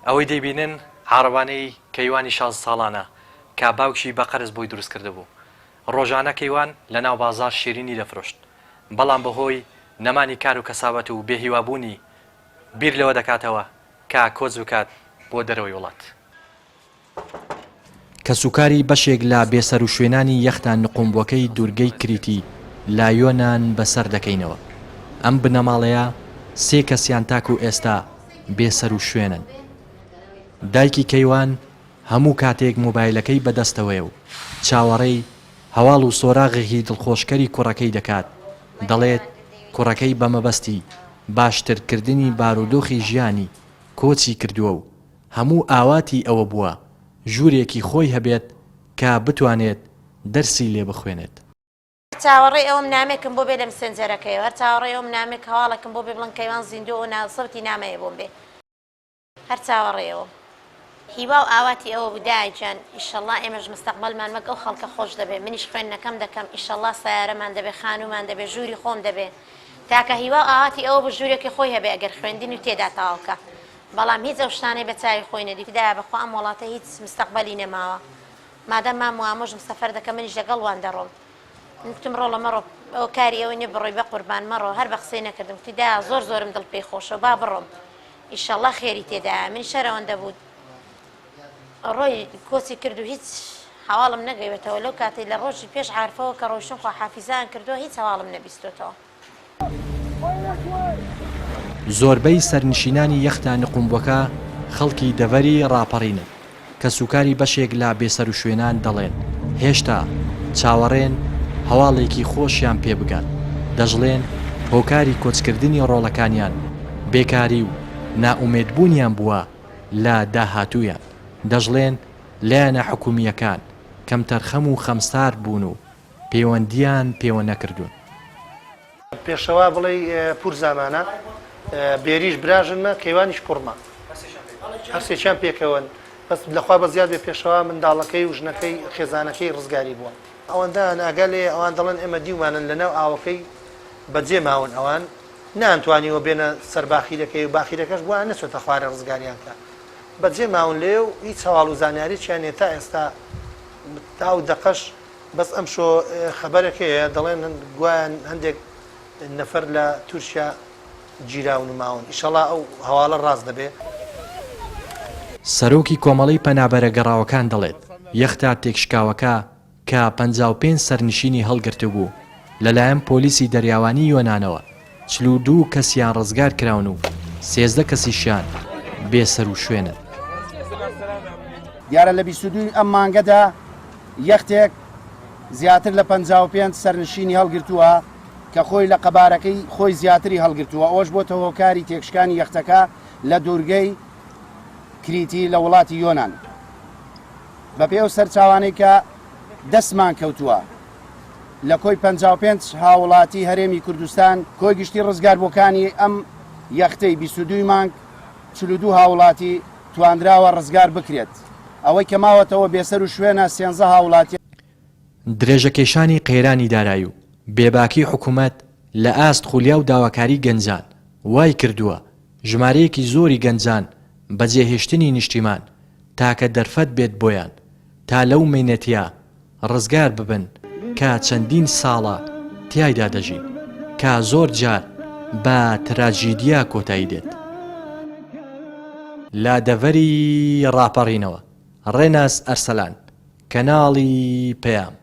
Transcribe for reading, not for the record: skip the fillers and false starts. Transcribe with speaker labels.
Speaker 1: ئەوەی دەیبینن عارەبانەی کەیوانی 16 ساڵانە کە باوکشی بە قەرز بۆی دروست کرده بوو. ڕۆژانە کەیوان لە ناو بازار شیرینی دەفرۆشت، بەڵام بەهۆی نەمانی کار و کەسابەت و بێهیوابوونی بیر لەوە دەکاتەوە کە کۆچ بکات بۆ دەرەوەی وڵات. کەسوکاری بەشێک لە بێسەر و شوێنانی یەختان نقومبووەکەی دوورگەی کریتی لایۆنان بەسەر دەکەینەوە. ئەم بنەماڵەیە 3 کەسیان تاک و ئێستا بێسەر و شوێنن. دایکی کەیوان هەموو کاتێک مۆبایلەکەی بەدەستەوەیە و چاوەڕێی هەواڵ و سۆراغێکی دڵخۆشکەری کوڕەکەی دەکات. دەڵێت کوڕەکەی بە مەبەستی باشترکردنی بارودۆخی ژیانی کۆچی کردووە و هەموو ئاواتی ئەوە بووە ژوورێکی خۆی هەبێت کە بتوانێت دەرسی لێ بخوێنێت.
Speaker 2: چاوەڕێی ئەوم نامێکم بۆ بێ لە مسنجەرەکەی هەر چاوەڕێی ئەوم نامێک هەواڵێکم بۆ بێ بڵن کەیوان زیندوو و ناسەوتی نامەیە بۆم بێ هەر چاوەڕێەوە هیوا و ئاواتی ئەوە بودایجان ئیشەڵڵا ئێمەش مستەقبەلمان مەک ئەو خەڵکە خۆش دەبێ منیش خوێندنەکەم دەکەم ئیشەڵڵا سیارەمان دەبێ خانومان دەبێ ژووری خۆم دەبێ تاکە هیوا و ئاواتی ئەوە بە ژوورێکی خۆی هەبێ ئەگەر خوێندنی و تێدا تاواڵکە بەڵام هیچ ئەو شتانەی بە چاوی خۆی نەدیدایە بەخوا ئەم وڵاتە هیچ مستەقبەلی نەماوە مادەم مام وامۆژم سەفەر دەکەم منیش لەگەڵوان دەڕۆم نتم ڕۆڵە مەڕۆ ئەو کاری ئەوەی نە بڕۆی بە قوربان مەڕۆ هەر بە قسەی نەکردم تیدا زۆرم دڵ پێی خۆشە با بڕۆم ئیشەڵڵا خێری تێدایە من شەرەوەندە بوو ڕۆی کۆچی کرد و هیچ هەواڵم نەگەیوێتەوە لەو کاتەی لە ڕۆژی پێش عارفەوە کە ڕۆیشتم خوا حافیزان کردووە هیچ هەواڵم نەبیستۆتەوە.
Speaker 1: زۆربەی سەرنشینانی یەختە نقومبووەکە خەڵکی دەڤەری ڕاپەڕینن کە سوکاری بەشێک لە بێسەر و شوێنان دەڵێن هێشتا چاوەڕێن هەواڵێکی خۆشیان پێ بگات دەژڵێن هۆکاری کۆچکردنی ڕۆڵەکانیان بێکاری و نائومێدبوونیان بووە لە داهاتوویان دەژڵێن لایەنە حکومیەکان کەم تەرخەم و خەمسار بوون و پەیوەندیان پێوە نەکردوون.
Speaker 3: پێشەوا بڵێ پور زامانە بێریش براژنمە کەیوانیش کوڕمە هەرسێکیان پێکەوەن بەس لەخوا بە زیاد بێ پێشەوا منداڵەکەی و ژنەکەی خێزانەکەی ڕزگاری بووە ئەوەندە ئەگەلێ ئەوان دەڵێن ئێمە دیومانن لەناو ئاوەکەی بەجێ ماون ئەوان نانتوانیەوە بێنە سەر باخیرەکەی و باخیرەکەش بووە نەچۆتە خوارە ڕزگاریان کە بەجێ ماون لێ و هیچ هەواڵ و زانیارییان تا ئێستا تا و دەقەش بەس ئەم شۆ خەبەرەکەیە دەڵێن گویان هەندێک نەفەر لە تورکیا گیراون و ماون ئیشەڵا ئەو هەواڵە ڕاست دەبێ.
Speaker 1: سەرۆکی کۆمەڵی پەنابەرە گەڕاوەکان دەڵێت یەختە تێکشکاوەکە کە 55 سەرنشینی هەڵگرتو بوو لەلایەن پۆلیسی دەریاوانی یۆنانەوە 42 کەسیان ڕزگار کراون و 13 کەسیشیان بێسەر و شوێنن.
Speaker 4: دیارە لە 22 ئەم مانگەدا یەختێک زیاتر لە 55 سەرنشینی هەڵگرتووە کە خۆی لە قەبارەکەی خۆی زیاتری هەڵگرتووە ئەوەش بۆ هۆکاری تێکشکانی یەختەکە لە دوورگەی کریتی لە وڵاتی یۆنان بە پێو سەرچاوانەی کە دەستمان کەوتووە لە کۆی 55 هاوڵاتی هەرێمی کوردستان کۆی گشتی ڕزگاربووەکانی ئەم یەختەی 22 مانگ 42 هاوڵاتی تواندراوە ڕزگار بکرێت ئەوەی کە ماوەتەوە بێسەر و شوێنە 13 هاوڵاتی.
Speaker 1: درێژەکێشانی قەیرانی دارایی و بێباکی حکوومەت لە ئاست خولیا و داواکاری گەنجان وای کردووە ژمارەیەکی زۆری گەنجان بەجێهێشتنی نیشتیمان تاکە دەرفەت بێت بۆیان تا لەو مینەتیا ڕزگار ببن کە چەندین ساڵە تیایدا دەژین کە زۆر جار بە تراژیدیا کۆتایی دێت. لا دەڤەری ڕاپەڕینەوە ڕێناس ئەرسەلان کەناڵی پەیام.